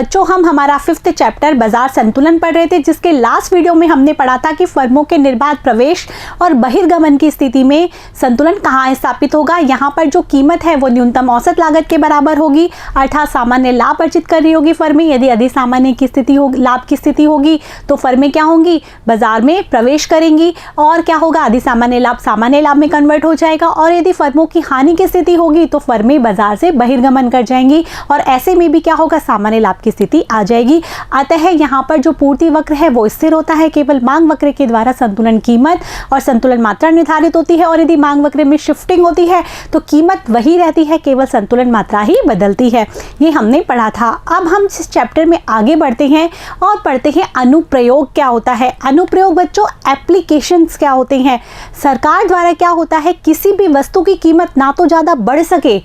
बच्चों हम हमारा 5th चैप्टर बाजार संतुलन पढ़ रहे थे, जिसके लास्ट वीडियो में हमने पढ़ा था कि फर्मों के निर्बाध प्रवेश और बहिर्गमन की स्थिति में संतुलन कहाँ स्थापित होगा। यहाँ पर जो कीमत है वो न्यूनतम औसत लागत के बराबर होगी, अर्थात सामान्य लाभ अर्जित कर रही होगी फर्में। यदि अधिक सामान्य की स्थिति होगी, लाभ की स्थिति होगी, तो फर्में क्या होंगी, बाजार में प्रवेश करेंगी और क्या होगा, अधिक सामान्य लाभ सामान्य लाभ में कन्वर्ट हो जाएगा। और यदि फर्मों की हानि की स्थिति होगी तो फर्में बाजार से बहिर्गमन कर जाएंगी और ऐसे में भी क्या होगा, सामान्य लाभ की स्थिति आ जाएगी। अतः यहाँ पर जो पूर्ति वक्र है वो स्थिर होता है, केवल मांग वक्र के द्वारा संतुलन कीमत और संतुलन मात्रा निर्धारित होती है। और यदि मांग वक्र में शिफ्टिंग होती है तो कीमत वही रहती है, केवल संतुलन मात्रा ही बदलती है। ये हमने पढ़ा था। अब हम इस चैप्टर में आगे बढ़ते हैं और पढ़ते हैं अनुप्रयोग क्या होता है। अनुप्रयोग बच्चों एप्लीकेशंस क्या होते हैं। सरकार द्वारा क्या होता है, किसी भी वस्तु की कीमत ना तो ज़्यादा बढ़ सके,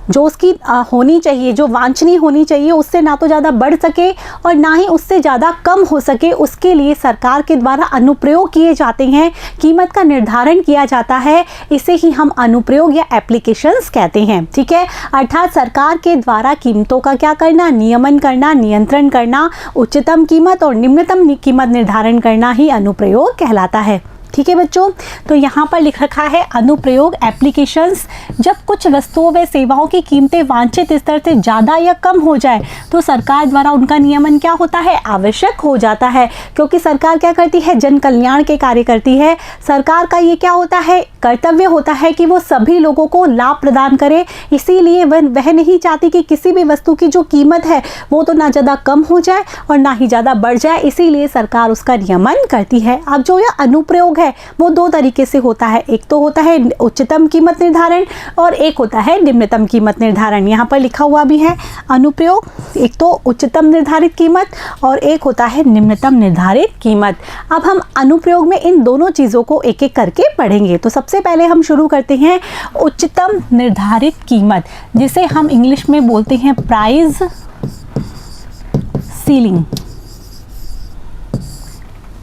जो उसकी होनी चाहिए, जो वांछनीय होनी चाहिए, उससे ना तो ज़्यादा बढ़ सके और ना ही उससे ज़्यादा कम हो सके, उसके लिए सरकार के द्वारा अनुप्रयोग किए जाते हैं, कीमत का निर्धारण किया जाता है। इसे ही हम अनुप्रयोग या एप्लीकेशंस कहते हैं। ठीक है, अर्थात सरकार के द्वारा कीमतों का क्या करना, नियमन करना, नियंत्रण करना, उच्चतम कीमत और निम्नतम कीमत निर्धारण करना ही अनुप्रयोग कहलाता है। ठीक है बच्चों, तो यहाँ पर लिख रखा है अनुप्रयोग एप्लीकेशंस। जब कुछ वस्तुओं व सेवाओं की कीमतें वांछित स्तर से ज़्यादा या कम हो जाए तो सरकार द्वारा उनका नियमन क्या होता है, आवश्यक हो जाता है। क्योंकि सरकार क्या करती है, जन कल्याण के कार्य करती है। सरकार का ये क्या होता है, कर्तव्य होता है कि वो सभी लोगों को लाभ प्रदान करे। इसीलिए वह नहीं चाहती कि किसी भी वस्तु की जो कीमत है वो तो ना ज़्यादा कम हो जाए और ना ही ज़्यादा बढ़ जाए, इसीलिए सरकार उसका नियमन करती है। अब जो यह अनुप्रयोग है वो दो तरीके से होता है, एक तो होता है उच्चतम कीमत निर्धारण और एक होता है निम्नतम कीमत निर्धारण। यहाँ पर लिखा हुआ भी है अनुप्रयोग, एक तो उच्चतम निर्धारित कीमत और एक होता है निम्नतम निर्धारित कीमत। अब हम अनुप्रयोग में इन दोनों चीज़ों को एक एक करके पढ़ेंगे। तो सबसे पहले हम शुरू करते हैं उच्चतम निर्धारित कीमत, जिसे हम इंग्लिश में बोलते हैं प्राइस सीलिंग।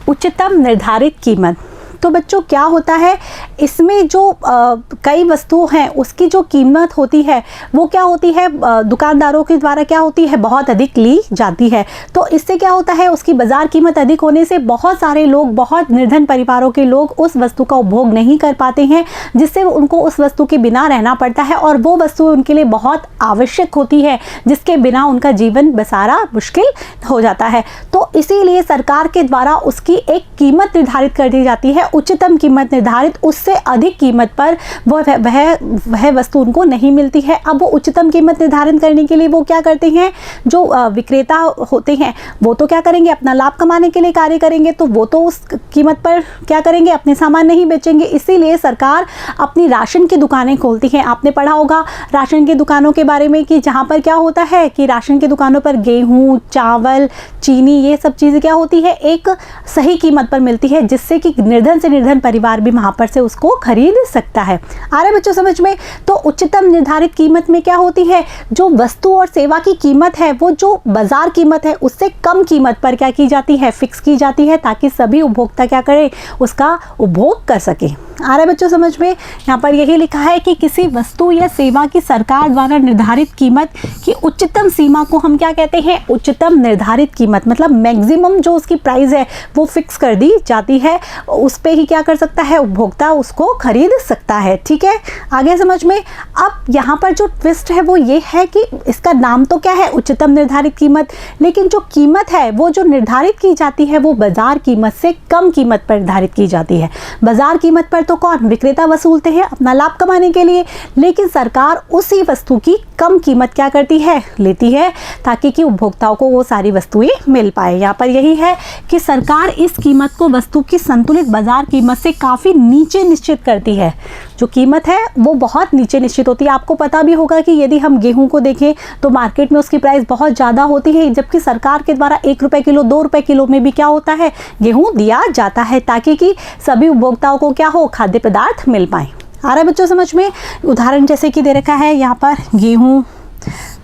उच्चतम निर्धारित कीमत, तो बच्चों क्या होता है, इसमें जो कई वस्तुएं हैं उसकी जो कीमत होती है वो क्या होती है, दुकानदारों के द्वारा क्या होती है, बहुत अधिक ली जाती है। तो इससे क्या होता है, उसकी बाजार कीमत अधिक होने से बहुत सारे लोग, बहुत निर्धन परिवारों के लोग उस वस्तु का उपभोग नहीं कर पाते हैं, जिससे उनको उस वस्तु के बिना रहना पड़ता है और वो वस्तु उनके लिए बहुत आवश्यक होती है, जिसके बिना उनका जीवन बसाना मुश्किल हो जाता है। तो इसीलिए सरकार के द्वारा उसकी एक कीमत निर्धारित कर दी जाती है, उच्चतम कीमत निर्धारित। उससे अधिक कीमत पर वह वस्तु उनको नहीं मिलती है। अब वो उच्चतम कीमत निर्धारण करने के लिए वो क्या करते हैं, जो विक्रेता होते हैं वो तो क्या करेंगे, अपना लाभ कमाने के लिए कार्य करेंगे, तो वो तो उस कीमत पर क्या करेंगे, अपने सामान नहीं बेचेंगे। इसीलिए सरकार अपनी राशन की दुकानें खोलती है। आपने पढ़ा होगा राशन की दुकानों के बारे में कि जहाँ पर क्या होता है कि राशन की दुकानों पर गेहूँ, चावल, चीनी, ये सब चीज़ें क्या होती है, एक सही कीमत पर मिलती है, जिससे कि निर्धन से निर्धन परिवार भी वहां पर से उसको खरीद सकता है। आ रहा है बच्चों समझ में। तो उच्चतम निर्धारित कीमत में क्या होती है, जो वस्तु और सेवा की कीमत है वो जो बाजार कीमत है उससे कम कीमत पर क्या की जाती है, फिक्स की जाती है, ताकि सभी उपभोक्ता क्या करें, उसका उपभोग कर सके। आ रहा है बच्चों समझ में। यहाँ पर यही लिखा है कि किसी वस्तु या सेवा की सरकार द्वारा निर्धारित कीमत की उच्चतम सीमा को हम क्या कहते हैं, उच्चतम निर्धारित कीमत। मतलब मैक्सिमम जो उसकी प्राइस है वो फिक्स कर दी जाती है, उस पे ही क्या कर सकता है, उपभोक्ता उसको खरीद सकता है। ठीक है, आगे समझ में। अब यहाँ पर जो ट्विस्ट है वो ये है कि इसका नाम तो क्या है, उच्चतम निर्धारित कीमत, लेकिन जो कीमत है वो जो निर्धारित की जाती है वो बाजार कीमत से कम कीमत पर निर्धारित की जाती है। बाजार कीमत पर तो कौन, विक्रेता वसूलते हैं अपना लाभ कमाने के लिए, लेकिन सरकार उसी वस्तु की कम कीमत क्या करती है, लेती है, ताकि कि उपभोक्ताओं को वो सारी वस्तुएं मिल पाए। यहाँ पर यही है कि सरकार इस कीमत को वस्तु की संतुलित बाजार कीमत से काफ़ी नीचे निश्चित करती है। जो कीमत है वो बहुत नीचे निश्चित होती है। आपको पता भी होगा कि यदि हम गेहूं को देखें तो मार्केट में उसकी प्राइस बहुत ज़्यादा होती है, जबकि सरकार के द्वारा 1 रुपये किलो, 2 रुपये किलो में भी क्या होता है, गेहूं दिया जाता है, ताकि कि सभी उपभोक्ताओं को क्या हो, खाद्य पदार्थ मिल पाए। आ रहा है बच्चों समझ में। उदाहरण जैसे कि दे रखा है यहाँ पर, गेहूँ,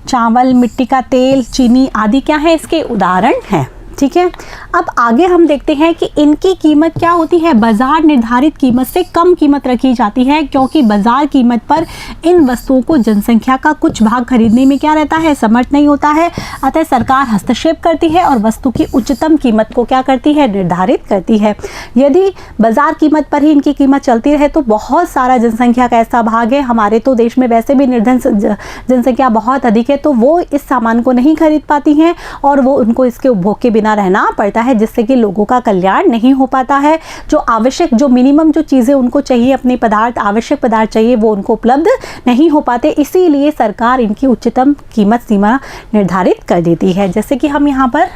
चावल, मिट्टी का तेल, चीनी आदि क्या है, इसके उदाहरण हैं। ठीक है। अब आगे हम देखते हैं कि इनकी कीमत क्या होती है। बाजार निर्धारित कीमत से कम कीमत रखी जाती है क्योंकि बाजार कीमत पर इन वस्तुओं को जनसंख्या का कुछ भाग खरीदने में क्या रहता है, समर्थ नहीं होता है। अतः सरकार हस्तक्षेप करती है और वस्तु की उच्चतम कीमत को क्या करती है, निर्धारित करती है। यदि बाजार कीमत पर ही इनकी कीमत चलती रहे तो बहुत सारा जनसंख्या का ऐसा भाग है, हमारे तो देश में वैसे भी निर्धन जनसंख्या बहुत अधिक है, तो वो इस सामान को नहीं खरीद पाती हैं और वो उनको इसके उपभोग के बिना रहना पड़ता है, जिससे कि लोगों का कल्याण नहीं हो पाता है। जो आवश्यक, जो मिनिमम जो चीज़ें उनको चाहिए, अपने पदार्थ, आवश्यक पदार्थ चाहिए, वो उनको उपलब्ध नहीं हो पाते। इसीलिए सरकार इनकी उच्चतम कीमत सीमा निर्धारित कर देती है। जैसे कि हम यहाँ पर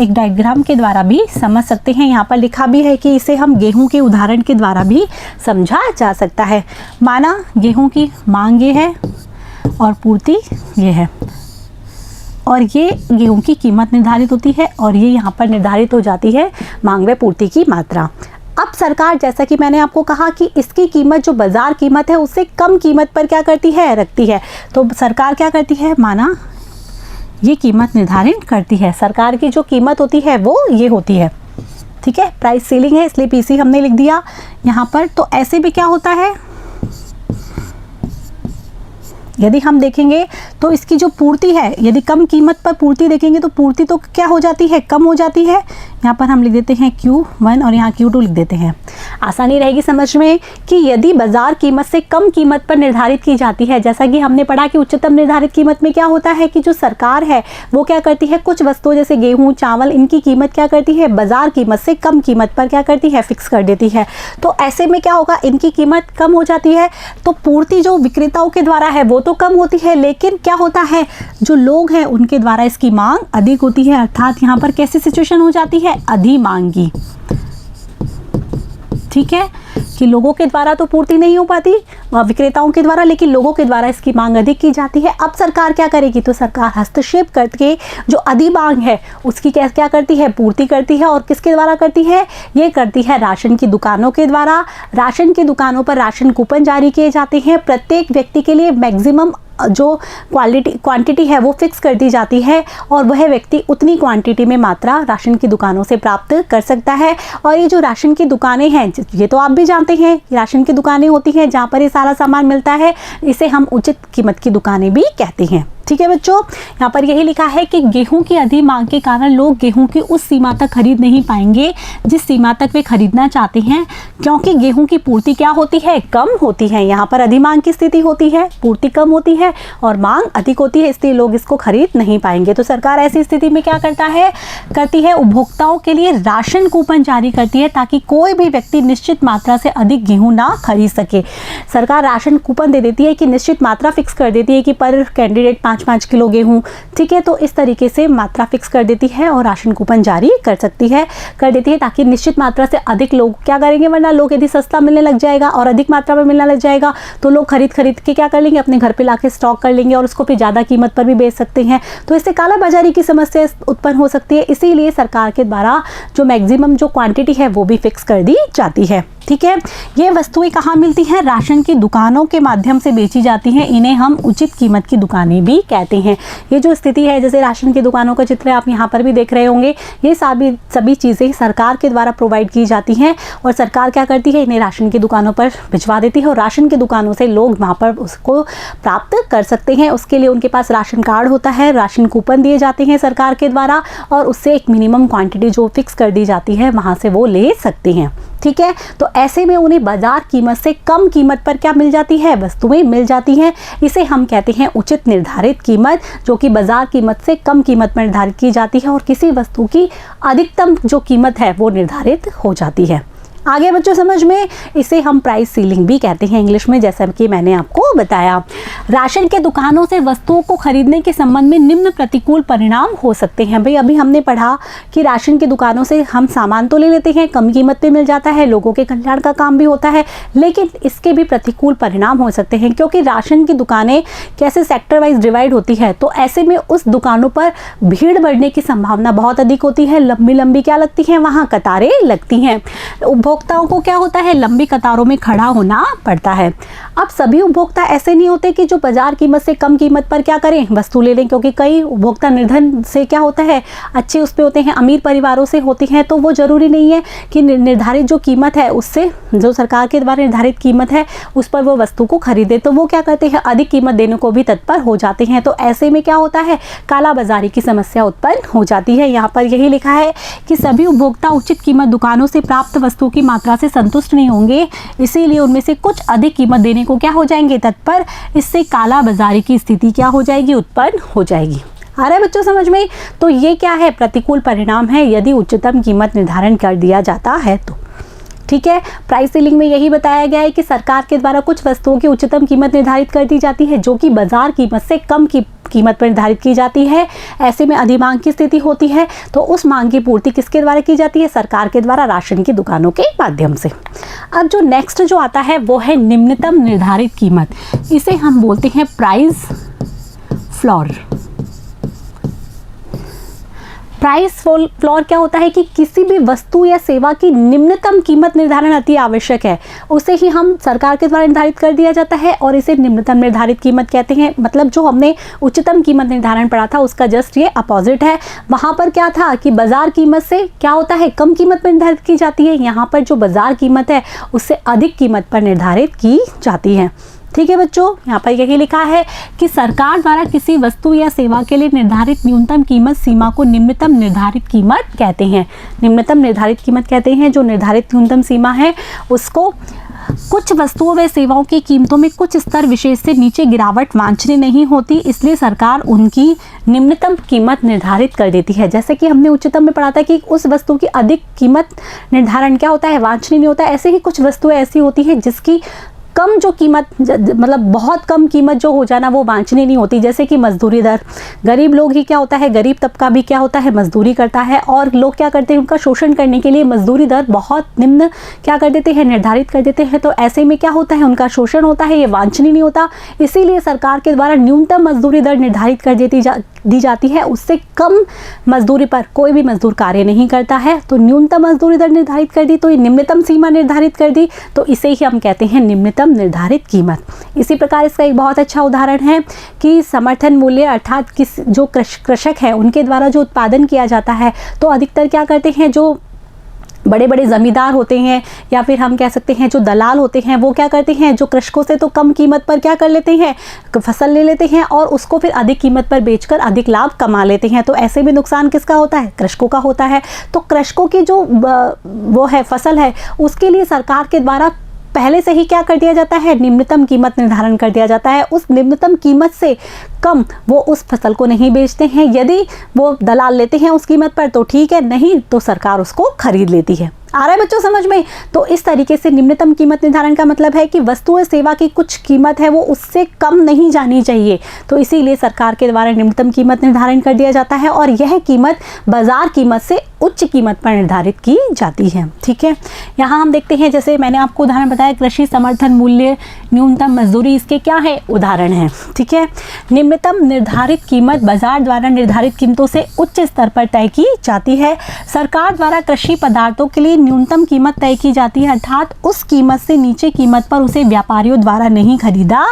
एक डायग्राम के द्वारा भी समझ सकते हैं। यहाँ पर लिखा भी है कि इसे हम गेहूं के उदाहरण के द्वारा भी समझा जा सकता है। माना गेहूं की मांग ये है और पूर्ति ये है, और ये गेहूं की कीमत निर्धारित होती है और ये यहाँ पर निर्धारित हो जाती है मांग व पूर्ति की मात्रा। अब सरकार, जैसा कि मैंने आपको कहा कि इसकी कीमत जो बाजार कीमत है उससे कम कीमत पर क्या करती है, रखती है। तो सरकार क्या करती है, माना ये कीमत निर्धारित करती है। सरकार की जो कीमत होती है वो ये होती है, ठीक है। प्राइस सीलिंग है इसलिए पीसी हमने लिख दिया यहाँ पर। तो ऐसे भी क्या होता है, यदि हम देखेंगे तो इसकी जो पूर्ति है, यदि कम कीमत पर पूर्ति देखेंगे तो पूर्ति तो क्या हो जाती है, कम हो जाती है। यहाँ पर हम लिख देते हैं Q1 और यहाँ Q2 लिख देते हैं, आसानी रहेगी समझ में कि यदि बाजार कीमत से कम कीमत पर निर्धारित की जाती है, जैसा कि हमने पढ़ा कि उच्चतम निर्धारित कीमत में क्या होता है कि जो सरकार है वो क्या करती है, कुछ वस्तुओं जैसे गेहूँ, चावल, इनकी कीमत क्या करती है, बाजार कीमत से कम कीमत पर क्या करती है, फिक्स कर देती है। तो ऐसे में क्या होगा, इनकी कीमत कम हो जाती है तो पूर्ति जो विक्रेताओं के द्वारा है वो तो कम होती है, लेकिन क्या होता है, जो लोग हैं उनके द्वारा इसकी मांग अधिक होती है। अर्थात यहाँ पर कैसी सिचुएशन हो जाती है, अधिमांगी, ठीक है, कि लोगों के द्वारा तो पूर्ति नहीं हो पाती विक्रेताओं के द्वारा, लेकिन लोगों के द्वारा इसकी मांग अधिक की जाती है। अब सरकार क्या करेगी, तो सरकार हस्तक्षेप करके जो अधिमांग है उसकी क्या करती है, पूर्ति करती है। और किसके द्वारा करती है, ये करती है राशन की दुकानों के द्वारा। राशन की दुकानों पर राशन कूपन जारी किए जाते हैं। प्रत्येक व्यक्ति के लिए मैक्सिमम जो क्वांटिटी है वो फिक्स कर दी जाती है और वह व्यक्ति उतनी क्वांटिटी में मात्रा राशन की दुकानों से प्राप्त कर सकता है। और ये जो राशन की दुकानें हैं, ये तो आप भी जानते हैं, राशन की दुकानें होती हैं जहाँ पर ये सारा सामान मिलता है, इसे हम उचित कीमत की दुकानें भी कहते हैं। ठीक है बच्चों, यहाँ पर यही लिखा है कि गेहूं की अधिक मांग के कारण लोग गेहूं की उस सीमा तक खरीद नहीं पाएंगे जिस सीमा तक वे खरीदना चाहते हैं, क्योंकि गेहूं की पूर्ति क्या होती है, कम होती है। यहाँ पर अधिमांग की स्थिति होती है, पूर्ति कम होती है और मांग अधिक होती है, इसलिए लोग इसको खरीद नहीं पाएंगे। तो सरकार ऐसी स्थिति में क्या करती है, उपभोक्ताओं के लिए राशन कूपन जारी करती है ताकि कोई भी व्यक्ति निश्चित मात्रा से अधिक गेहूँ ना खरीद सके। सरकार राशन कूपन दे देती है कि निश्चित मात्रा फिक्स कर देती है कि पर कैंडिडेट 5 किलो गेहूं, ठीक है। तो इस तरीके से मात्रा फिक्स कर देती है और राशन कूपन जारी कर देती है ताकि निश्चित मात्रा से अधिक लोग क्या करेंगे, वरना लोग यदि सस्ता मिलने लग जाएगा और अधिक मात्रा में मिलने लग जाएगा तो लोग खरीद के क्या कर लेंगे, अपने घर पे लाके स्टॉक कर लेंगे और उसको फिर ज़्यादा कीमत पर भी बेच सकते हैं। तो इससे कालाबाजारी की समस्या उत्पन्न हो सकती है। इसीलिए सरकार के द्वारा जो मैक्सिमम जो क्वांटिटी है वो भी फिक्स कर दी जाती है। ठीक है, ये वस्तुएं कहाँ मिलती हैं, राशन की दुकानों के माध्यम से बेची जाती हैं। इन्हें हम उचित कीमत की दुकानें भी कहते हैं। ये जो स्थिति है, जैसे राशन की दुकानों का चित्र आप यहाँ पर भी देख रहे होंगे, ये सभी चीज़ें सरकार के द्वारा प्रोवाइड की जाती हैं और सरकार क्या करती है, इन्हें राशन की दुकानों पर भिजवा देती है और राशन की दुकानों से लोग वहाँ पर उसको प्राप्त कर सकते हैं। उसके लिए उनके पास राशन कार्ड होता है, राशन कूपन दिए जाते हैं सरकार के द्वारा और उससे एक मिनिमम क्वांटिटी जो फिक्स कर दी जाती है वहाँ से वो ले सकते हैं। ठीक है, तो ऐसे में उन्हें बाजार कीमत से कम कीमत पर क्या मिल जाती है, वस्तुएं मिल जाती हैं। इसे हम कहते हैं उचित निर्धारित कीमत, जो कि बाजार कीमत से कम कीमत पर निर्धारित की जाती है और किसी वस्तु की अधिकतम जो कीमत है वो निर्धारित हो जाती है। आगे बच्चों समझ में, इसे हम प्राइस सीलिंग भी कहते हैं इंग्लिश में, जैसा कि मैंने आपको बताया। राशन के दुकानों से वस्तुओं को खरीदने के संबंध में निम्न प्रतिकूल परिणाम हो सकते हैं। भाई अभी हमने पढ़ा कि राशन की दुकानों से हम सामान तो ले लेते हैं, कम कीमत पे मिल जाता है, लोगों के कल्याण का काम भी होता है, लेकिन इसके भी प्रतिकूल परिणाम हो सकते हैं क्योंकि राशन की दुकानें कैसे सेक्टर वाइज डिवाइड होती है, तो ऐसे में उस दुकानों पर भीड़ बढ़ने की संभावना बहुत अधिक होती है। लंबी लंबी क्या लगती है, वहाँ कतारें लगती हैं। उपभोक्ता उपभोक्ताओं को क्या होता है, लंबी कतारों में खड़ा होना पड़ता है। अब सभी उपभोक्ता ऐसे नहीं होते कि जो बाजार कीमत से कम कीमत पर क्या करें, वस्तु ले लें, क्योंकि कई उपभोक्ता निर्धन से क्या होता है, अच्छे उस पे होते हैं, अमीर परिवारों से होते हैं, तो वो ज़रूरी नहीं है कि निर्धारित जो कीमत है उससे, जो सरकार के द्वारा निर्धारित कीमत है उस पर वो वस्तु को खरीदे, तो वो क्या करते हैं, अधिक कीमत देने को भी तत्पर हो जाते हैं। तो ऐसे में क्या होता है, काला बाजारी की समस्या उत्पन्न हो जाती है। यहाँ पर यही लिखा है कि सभी उपभोक्ता उचित कीमत दुकानों से प्राप्त वस्तु की मात्रा से संतुष्ट नहीं होंगे, इसीलिए उनमें से कुछ अधिक कीमत देने को क्या हो जाएंगे, तत्पर। इससे काला बाजारी की स्थिति क्या हो जाएगी, उत्पन्न हो जाएगी। आ रहा है बच्चों समझ में? तो ये क्या है, प्रतिकूल परिणाम है यदि उच्चतम कीमत निर्धारण कर दिया जाता है तो। ठीक है, प्राइस सीलिंग में यही बताया गया है कि सरकार के द्वारा कुछ वस्तुओं की उच्चतम कीमत निर्धारित कर दी जाती है जो कि बाजार कीमत से कम की कीमत पर निर्धारित की जाती है। ऐसे में अधिमांग की स्थिति होती है, तो उस मांग की पूर्ति किसके द्वारा की जाती है, सरकार के द्वारा, राशन की दुकानों के माध्यम से। अब जो नेक्स्ट जो आता है वो है निम्नतम निर्धारित कीमत, इसे हम बोलते हैं प्राइस फ्लोर। प्राइस फ्लोर क्या होता है कि किसी भी वस्तु या सेवा की निम्नतम कीमत निर्धारण अति आवश्यक है, उसे ही हम सरकार के द्वारा निर्धारित कर दिया जाता है और इसे निम्नतम निर्धारित कीमत कहते हैं। मतलब जो हमने उच्चतम कीमत निर्धारण पढ़ा था उसका जस्ट ये अपोजिट है। वहाँ पर क्या था कि बाजार कीमत से क्या होता है, कम कीमत पर निर्धारित की जाती है, यहाँ पर जो बाजार कीमत है उससे अधिक कीमत पर निर्धारित की जाती है। ठीक है बच्चों, यहाँ पर यही लिखा है कि सरकार द्वारा किसी वस्तु या सेवा के लिए निर्धारित न्यूनतम कीमत सीमा को निम्नतम निर्धारित कीमत कहते हैं। निम्नतम निर्धारित कीमत कहते हैं जो निर्धारित न्यूनतम सीमा है उसको। कुछ वस्तुओं व सेवाओं की कीमतों में कुछ स्तर विशेष से नीचे गिरावट वांछनीय नहीं होती, इसलिए सरकार उनकी निम्नतम कीमत निर्धारित कर देती है। जैसे कि हमने उच्चतम में पढ़ा था कि उस वस्तु की अधिक कीमत निर्धारण क्या होता है, वांछनीय नहीं होता। ऐसे ही कुछ वस्तुएं ऐसी होती है जिसकी कम जो कीमत, मतलब बहुत कम कीमत जो हो जाना वो वांछनीय नहीं होती। जैसे कि मजदूरी दर, गरीब लोग ही क्या होता है, गरीब तबका भी क्या होता है, मजदूरी करता है और लोग क्या करते हैं, उनका शोषण करने के लिए मजदूरी दर बहुत निम्न क्या कर देते हैं, निर्धारित कर देते हैं। तो ऐसे में क्या होता है, उनका शोषण होता है, ये वांछनीय नहीं होता। इसीलिए सरकार के द्वारा न्यूनतम मजदूरी दर निर्धारित कर दी जाती है। उससे कम मजदूरी पर कोई भी मजदूर कार्य नहीं करता है, तो न्यूनतम मजदूरी दर निर्धारित कर दी, तो ये निम्नतम सीमा निर्धारित कर दी, तो इसे ही हम कहते हैं निम्नतम निर्धारित कीमत। इसी प्रकार इसका एक बहुत अच्छा उदाहरण है कि समर्थन मूल्य, अर्थात किस जो कृषक है उनके द्वारा जो उत्पादन किया जाता है, तो अधिकतर क्या करते हैं, जो बड़े बड़े ज़मींदार होते हैं या फिर हम कह सकते हैं जो दलाल होते हैं, वो क्या करते हैं, जो कृषकों से तो कम कीमत पर क्या कर लेते हैं, फसल ले लेते हैं और उसको फिर अधिक कीमत पर बेचकर अधिक लाभ कमा लेते हैं। तो ऐसे में नुकसान किसका होता है, कृषकों का होता है। तो कृषकों की जो वो है फसल है उसके लिए सरकार के द्वारा पहले से ही क्या कर दिया जाता है, निम्नतम कीमत निर्धारण कर दिया जाता है। उस निम्नतम कीमत से कम वो उस फसल को नहीं बेचते हैं। यदि वो दलाल लेते हैं उस कीमत पर तो ठीक है, नहीं तो सरकार उसको खरीद लेती है। आ रहा है बच्चों समझ में? तो इस तरीके से निम्नतम कीमत निर्धारण का मतलब है कि वस्तु और सेवा की कुछ कीमत है वो उससे कम नहीं जानी चाहिए, तो इसीलिए सरकार के द्वारा निम्नतम कीमत निर्धारण कर दिया जाता है और यह कीमत बाजार कीमत से उच्च कीमत पर निर्धारित की जाती है। ठीक है, यहाँ हम देखते हैं, जैसे मैंने आपको उदाहरण बताया, कृषि समर्थन मूल्य, न्यूनतम मजदूरी, इसके क्या है, उदाहरण है। ठीक है, निम्नतम निर्धारित कीमत बाजार द्वारा निर्धारित कीमतों से उच्च स्तर पर तय की जाती है। सरकार द्वारा कृषि पदार्थों के लिए न्यूनतम कीमत तय की जाती है, अर्थात उस कीमत से नीचे कीमत पर उसे व्यापारियों द्वारा नहीं खरीदा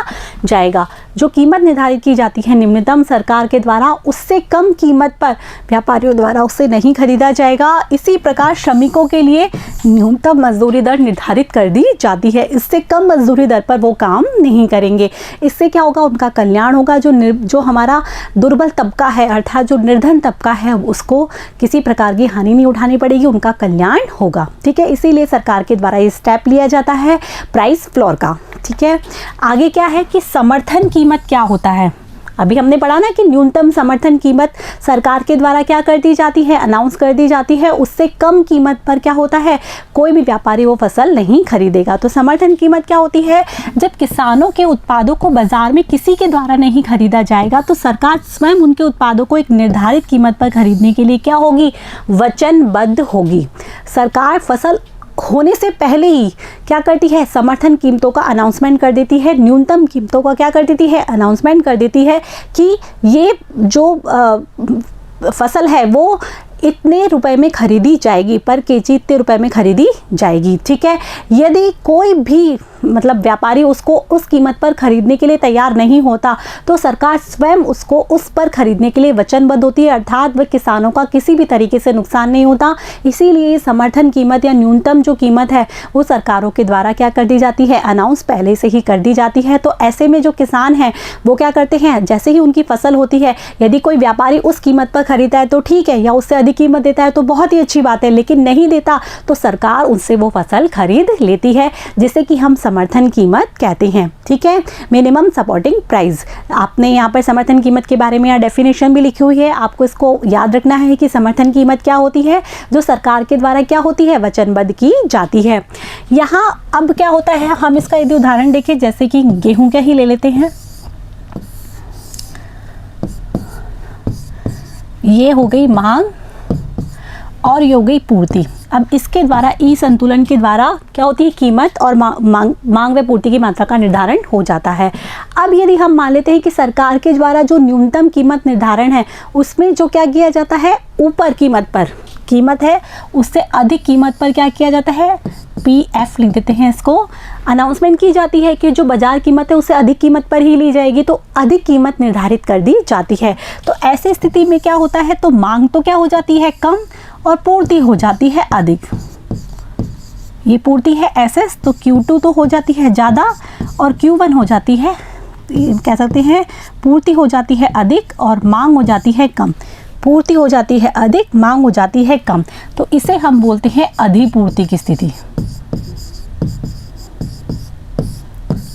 जाएगा। जो कीमत निर्धारित की जाती है निम्नतम सरकार के द्वारा, उससे कम कीमत पर व्यापारियों द्वारा उससे नहीं खरीदा जाएगा। इसी प्रकार श्रमिकों के लिए न्यूनतम मजदूरी दर निर्धारित कर दी जाती है, इससे कम मजदूरी दर पर वो काम नहीं करेंगे। इससे क्या होगा, उनका कल्याण होगा। जो हमारा दुर्बल तबका है, अर्थात जो निर्धन तबका है, उसको किसी प्रकार की हानि नहीं उठानी पड़ेगी, उनका कल्याण होगा। ठीक है, इसीलिए सरकार के द्वारा ये स्टेप लिया जाता है प्राइस फ्लोर का। ठीक है, आगे क्या है कि समर्थन कीमत क्या होता है। अभी हमने पढ़ा ना कि न्यूनतम समर्थन कीमत सरकार के द्वारा क्या कर दी जाती है, अनाउंस कर दी जाती है। उससे कम कीमत पर क्या होता है, कोई भी व्यापारी वो फसल नहीं खरीदेगा। तो समर्थन कीमत क्या होती है, जब किसानों के उत्पादों को बाजार में किसी के द्वारा नहीं खरीदा जाएगा तो सरकार स्वयं उनके उत्पादों को एक निर्धारित कीमत पर खरीदने के लिए क्या होगी, वचनबद्ध होगी। सरकार फसल होने से पहले ही क्या करती है, समर्थन कीमतों का अनाउंसमेंट कर देती है, न्यूनतम कीमतों का क्या कर देती है, अनाउंसमेंट कर देती है कि ये जो फसल है वो इतने रुपए में खरीदी जाएगी, पर केजी इतने रुपए में खरीदी जाएगी। ठीक है, यदि कोई भी मतलब व्यापारी उसको उस कीमत पर खरीदने के लिए तैयार नहीं होता तो सरकार स्वयं उसको उस पर खरीदने के लिए वचनबद्ध होती है, अर्थात वह किसानों का किसी भी तरीके से नुकसान नहीं होता। इसीलिए समर्थन कीमत या न्यूनतम जो कीमत है वो सरकारों के द्वारा क्या कर दी जाती है, अनाउंस पहले से ही कर दी जाती है। तो ऐसे में जो किसान हैं वो क्या करते हैं, जैसे ही उनकी फसल होती है, यदि कोई व्यापारी उस कीमत पर खरीदता है तो ठीक है, या उससे अधिक कीमत देता है तो बहुत ही अच्छी बात है, लेकिन नहीं देता तो सरकार उनसे वो फसल खरीद लेती है, जिसे कि हम समर्थन कीमत कहते हैं। ठीक है, मिनिमम सपोर्टिंग प्राइस। आपने यहाँ पर समर्थन कीमत के बारे में यहाँ डेफिनेशन भी लिखी हुई है, आपको इसको याद रखना है कि समर्थन कीमत क्या होती है, जो सरकार के द्वारा क्या होती है, वचनबद्ध की जाती है। यहाँ अब क्या होता है, हम इसका यदि उदाहरण देखें, जैसे कि गेहूं का ही ले लेते हैं। ये हो गई मांग और ये हो गई पूर्ति। अब इसके द्वारा ई संतुलन के द्वारा क्या होती है, कीमत और मांग व पूर्ति की मात्रा का निर्धारण हो जाता है। अब यदि हम मान लेते हैं कि सरकार के द्वारा जो न्यूनतम कीमत निर्धारण है उसमें जो क्या किया जाता है, ऊपर कीमत पर कीमत है उससे अधिक कीमत पर क्या किया जाता है, PF लिख देते हैं इसको, अनाउंसमेंट की जाती है कि जो बाजार कीमत है उससे अधिक कीमत पर ही ली जाएगी, तो अधिक कीमत निर्धारित कर दी जाती है। तो ऐसी स्थिति में क्या होता है, तो मांग तो क्या हो जाती है, कम, और पूर्ति हो जाती है अधिक। ये पूर्ति है SS, तो Q2 तो हो जाती है ज़्यादा और Q1 हो जाती है, कह सकते हैं पूर्ति हो जाती है अधिक और मांग हो जाती है कम। पूर्ति हो जाती है अधिक, मांग हो जाती है कम, तो इसे हम बोलते हैं अधिपूर्ति की स्थिति।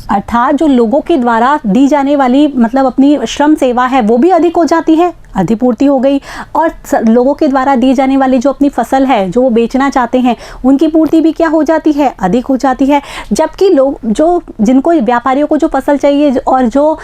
अर्थात जो लोगों के द्वारा दी जाने वाली मतलब अपनी श्रम सेवा है वो भी अधिक हो जाती है, अधिपूर्ति हो गई, और लोगों के द्वारा दी जाने वाली जो अपनी फसल है जो वो बेचना चाहते हैं उनकी पूर्ति भी क्या हो जाती है, अधिक हो जाती है। जबकि लोग जो जिनको व्यापारियों को जो फसल चाहिए और जो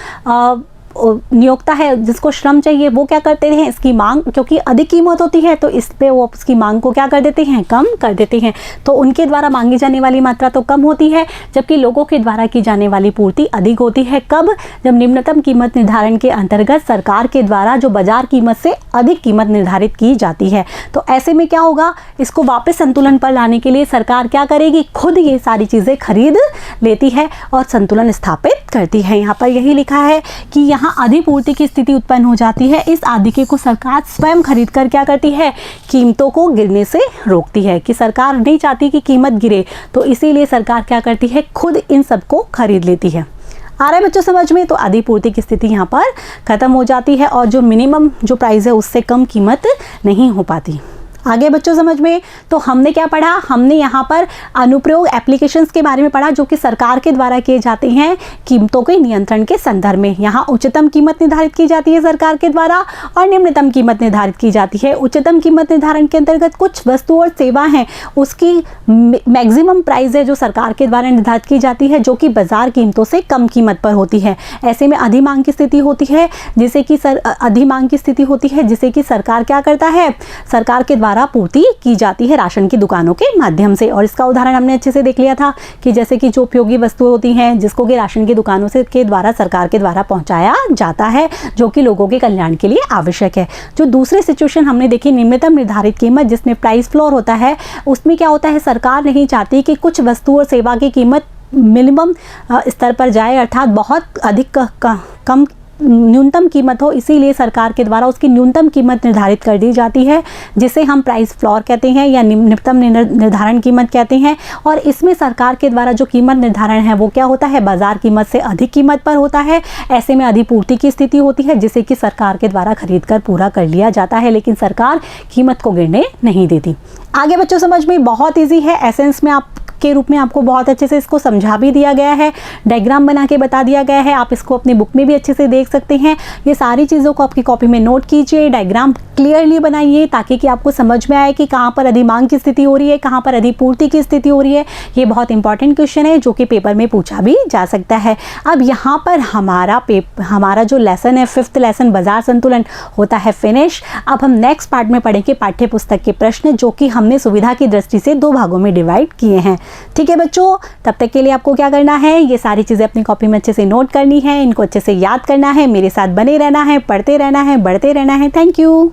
नियोक्ता है जिसको श्रम चाहिए वो क्या करते हैं, इसकी मांग क्योंकि अधिक कीमत होती है तो इस पे वो उसकी मांग को क्या कर देते हैं, कम कर देते हैं, तो उनके द्वारा मांगी जाने वाली मात्रा तो कम होती है, जबकि लोगों के द्वारा की जाने वाली पूर्ति अधिक होती है। कब, जब निम्नतम कीमत निर्धारण के अंतर्गत सरकार के द्वारा जो बाजार कीमत से अधिक कीमत निर्धारित की जाती है। तो ऐसे में क्या होगा, इसको वापस संतुलन पर लाने के लिए सरकार क्या करेगी, खुद ये सारी चीज़ें खरीद लेती है और संतुलन स्थापित करती है। यहाँ पर यही लिखा है कि यहाँ अधिपूर्ति की स्थिति उत्पन्न हो जाती है। इस आधिक्य को सरकार स्वयं खरीद कर क्या करती है, कीमतों को गिरने से रोकती है, कि सरकार नहीं चाहती कि कीमत गिरे, तो इसीलिए सरकार क्या करती है, खुद इन सबको खरीद लेती है। आ रहा है बच्चों समझ में? तो अधिपूर्ति की स्थिति यहाँ पर खत्म हो जाती है और जो मिनिमम जो प्राइस है उससे कम कीमत नहीं हो पाती। आगे बच्चों समझ में? तो हमने क्या पढ़ा, हमने यहाँ पर अनुप्रयोग एप्लीकेशंस के बारे में पढ़ा जो कि सरकार के द्वारा किए जाते हैं कीमतों के नियंत्रण के संदर्भ में। यहाँ उच्चतम कीमत निर्धारित की जाती है सरकार के द्वारा और निम्नतम कीमत निर्धारित की जाती है। उच्चतम कीमत निर्धारण के अंतर्गत कुछ वस्तु और सेवा हैं उसकी मैक्सिमम प्राइस है जो सरकार के द्वारा निर्धारित की जाती है, जो कि बाजार कीमतों से कम कीमत पर होती है। ऐसे में अधिमांग की स्थिति होती है जिसे कि अधिमांग की स्थिति होती है जिसे कि सरकार क्या करता है, सरकार के द्वारा पूर्ति की जाती है राशन की दुकानों के माध्यम से। और इसका उदाहरण हमने अच्छे से देख लिया था कि जैसे कि जो उपयोगी वस्तुएं होती हैं जिसको कि राशन की दुकानों से के द्वारा सरकार के द्वारा पहुंचाया जाता है, जो कि लोगों के कल्याण के लिए आवश्यक है। जो दूसरी सिचुएशन हमने देखी, निम्नतम निर्धारित कीमत जिसमें प्राइस फ्लोर होता है, उसमें क्या होता है, सरकार नहीं चाहती कि कुछ वस्तु और सेवा की कीमत मिनिमम स्तर पर जाए, अर्थात बहुत अधिक कम न्यूनतम कीमत हो, इसीलिए सरकार के द्वारा उसकी न्यूनतम कीमत निर्धारित कर दी जाती है जिसे हम प्राइस फ्लोर कहते हैं या निम्नतम निर्धारण कीमत कहते हैं। और इसमें सरकार के द्वारा जो कीमत निर्धारण है वो क्या होता है, बाजार कीमत से अधिक कीमत पर होता है। ऐसे में अधिपूर्ति की स्थिति होती है जिसे कि सरकार के द्वारा खरीद कर पूरा कर लिया जाता है, लेकिन सरकार कीमत को गिरने नहीं देती। आगे बच्चों समझ में? बहुत ईजी है, एसेंस में आप के रूप में आपको बहुत अच्छे से इसको समझा भी दिया गया है, डायग्राम बना के बता दिया गया है, आप इसको अपनी बुक में भी अच्छे से देख सकते हैं। ये सारी चीज़ों को आपकी कॉपी में नोट कीजिए, डायग्राम क्लियरली बनाइए ताकि कि आपको समझ में आए कि कहाँ पर अधिमांग की स्थिति हो रही है, कहाँ पर अधिपूर्ति की स्थिति हो रही है। ये बहुत इंपॉर्टेंट क्वेश्चन है जो कि पेपर में पूछा भी जा सकता है। अब यहाँ पर हमारा जो लेसन है 5th लेसन बाजार संतुलन होता है फिनिश। अब हम नेक्स्ट पार्ट में पढ़ेंगे पाठ्य पुस्तक के प्रश्न जो कि हमने सुविधा की दृष्टि से 2 भागों में डिवाइड किए हैं। ठीक है बच्चों, तब तक के लिए आपको क्या करना है, ये सारी चीज़ें अपनी कॉपी में अच्छे से नोट करनी है, इनको अच्छे से याद करना है, मेरे साथ बने रहना है, पढ़ते रहना है, बढ़ते रहना है। Thank you.